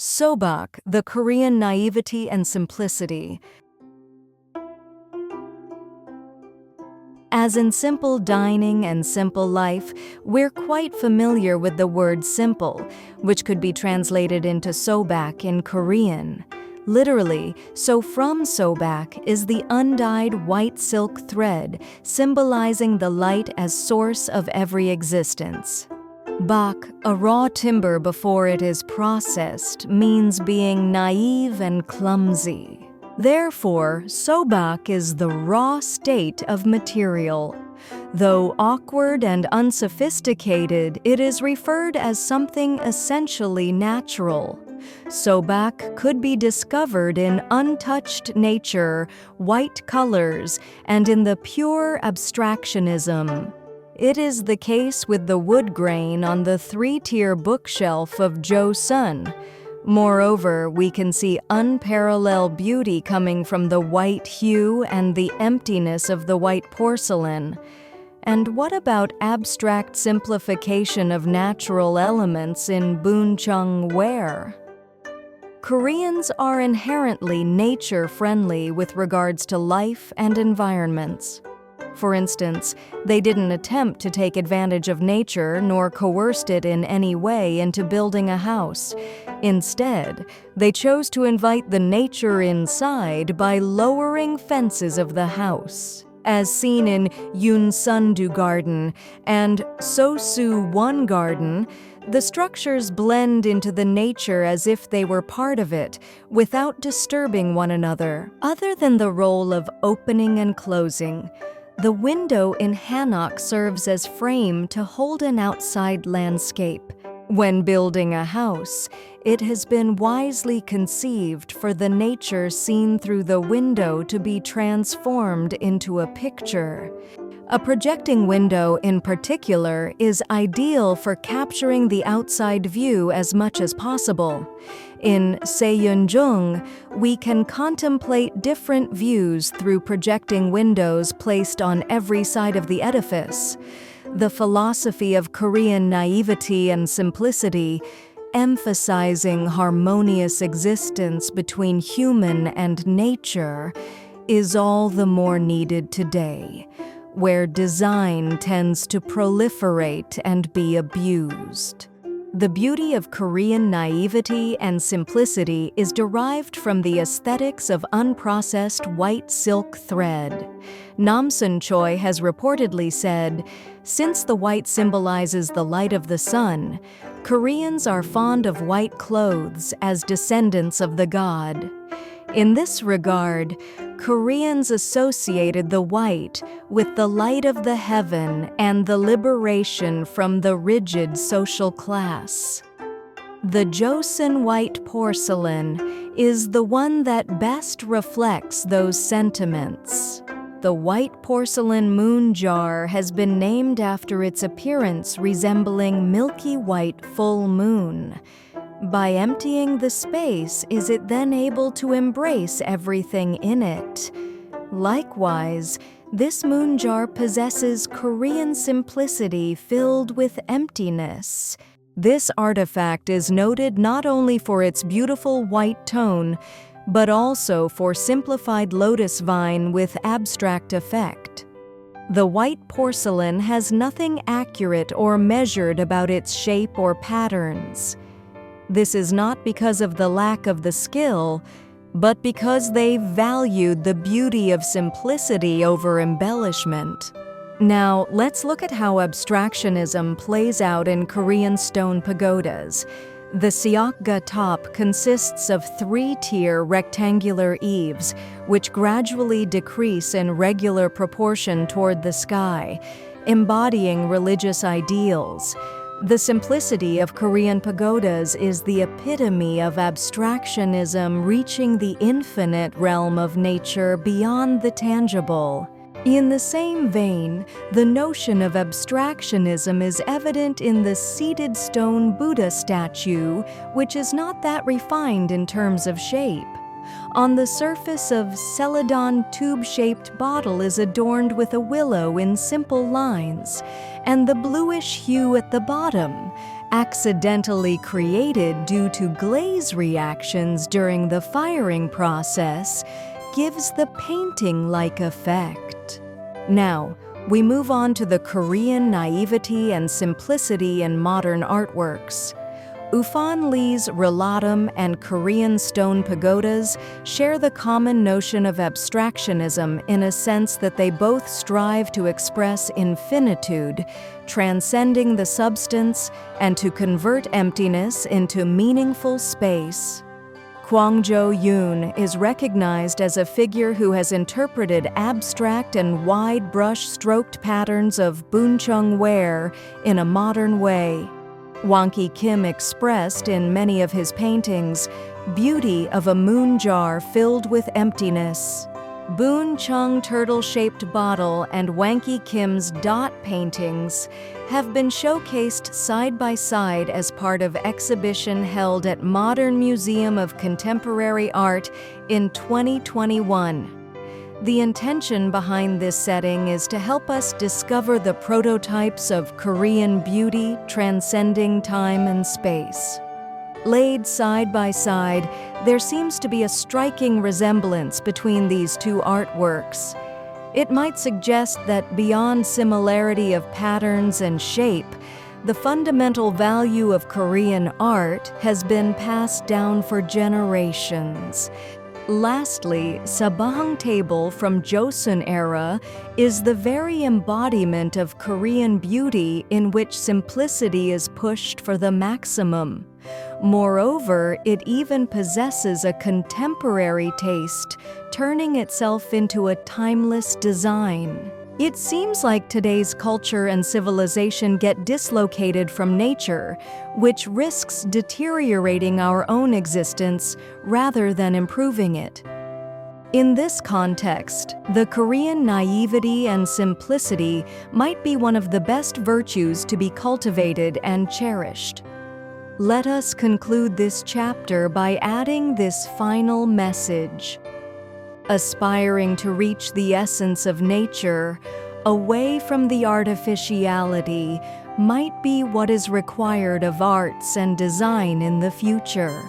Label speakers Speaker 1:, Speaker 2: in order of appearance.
Speaker 1: Sobak, the Korean naivety and simplicity. As in simple dining and simple life, we're quite familiar with the word simple, which could be translated into sobak in Korean. Literally, so from sobak is the undyed white silk thread, symbolizing the light as source of every existence. Bak, a raw timber before it is processed, means being naive and clumsy. Therefore, sobak is the raw state of material. Though awkward and unsophisticated, it is referred as something essentially natural. Sobak could be discovered in untouched nature, white colors, and in the pure abstractionism. It is the case with the wood grain on the three-tier bookshelf of Joseon. Moreover, we can see unparalleled beauty coming from the white hue and the emptiness of the white porcelain. And what about abstract simplification of natural elements in buncheong ware? Koreans are inherently nature-friendly with regards to life and environments. For instance, they didn't attempt to take advantage of nature nor coerced it in any way into building a house. Instead, they chose to invite the nature inside by lowering fences of the house. As seen in Yunsundu Garden and Sosu-won Garden, the structures blend into the nature as if they were part of it, without disturbing one another. Other than the role of opening and closing, the window in hanok serves as frame to hold an outside landscape. When building a house, it has been wisely conceived for the nature seen through the window to be transformed into a picture. A projecting window, in particular, is ideal for capturing the outside view as much as possible. In Seyeonjung, we can contemplate different views through projecting windows placed on every side of the edifice. The philosophy of Korean naivety and simplicity, emphasizing harmonious existence between human and nature, is all the more needed today, where design tends to proliferate and be abused. The beauty of Korean naivety and simplicity is derived from the aesthetics of unprocessed white silk thread. Namsun Choi has reportedly said, "Since the white symbolizes the light of the sun, Koreans are fond of white clothes as descendants of the god." In this regard, Koreans associated the white with the light of the heaven and the liberation from the rigid social class. The Joseon white porcelain is the one that best reflects those sentiments. The white porcelain moon jar has been named after its appearance resembling milky white full moon. By emptying the space, is it then able to embrace everything in it? Likewise, this moon jar possesses Korean simplicity filled with emptiness. This artifact is noted not only for its beautiful white tone, but also for simplified lotus vine with abstract effect. The white porcelain has nothing accurate or measured about its shape or patterns. This is not because of the lack of the skill, but because they valued the beauty of simplicity over embellishment. Now, let's look at how abstractionism plays out in Korean stone pagodas. The Seokga top consists of three-tier rectangular eaves, which gradually decrease in regular proportion toward the sky, embodying religious ideals. The simplicity of Korean pagodas is the epitome of abstractionism reaching the infinite realm of nature beyond the tangible. In the same vein, the notion of abstractionism is evident in the seated stone Buddha statue, which is not that refined in terms of shape. On the surface of celadon tube-shaped bottle is adorned with a willow in simple lines, and the bluish hue at the bottom, accidentally created due to glaze reactions during the firing process, gives the painting-like effect. Now, we move on to the Korean naivety and simplicity in modern artworks. Ufan Lee's Relatum and Korean stone pagodas share the common notion of abstractionism in a sense that they both strive to express infinitude, transcending the substance, and to convert emptiness into meaningful space. Kwang Jo-yoon is recognized as a figure who has interpreted abstract and wide brush-stroked patterns of buncheong ware in a modern way. Wonky Kim expressed in many of his paintings beauty of a moon jar filled with emptiness. Boon Chung turtle-shaped bottle and Wanky Kim's dot paintings have been showcased side by side as part of exhibition held at Modern Museum of Contemporary Art in 2021. The intention behind this setting is to help us discover the prototypes of Korean beauty transcending time and space. Laid side by side, there seems to be a striking resemblance between these two artworks. It might suggest that beyond similarity of patterns and shape, the fundamental value of Korean art has been passed down for generations. Lastly, Sabahang table from Joseon era is the very embodiment of Korean beauty in which simplicity is pushed for the maximum. Moreover, it even possesses a contemporary taste, turning itself into a timeless design. It seems like today's culture and civilization get dislocated from nature, which risks deteriorating our own existence rather than improving it. In this context, the Korean naivety and simplicity might be one of the best virtues to be cultivated and cherished. Let us conclude this chapter by adding this final message. Aspiring to reach the essence of nature, away from the artificiality, might be what is required of arts and design in the future.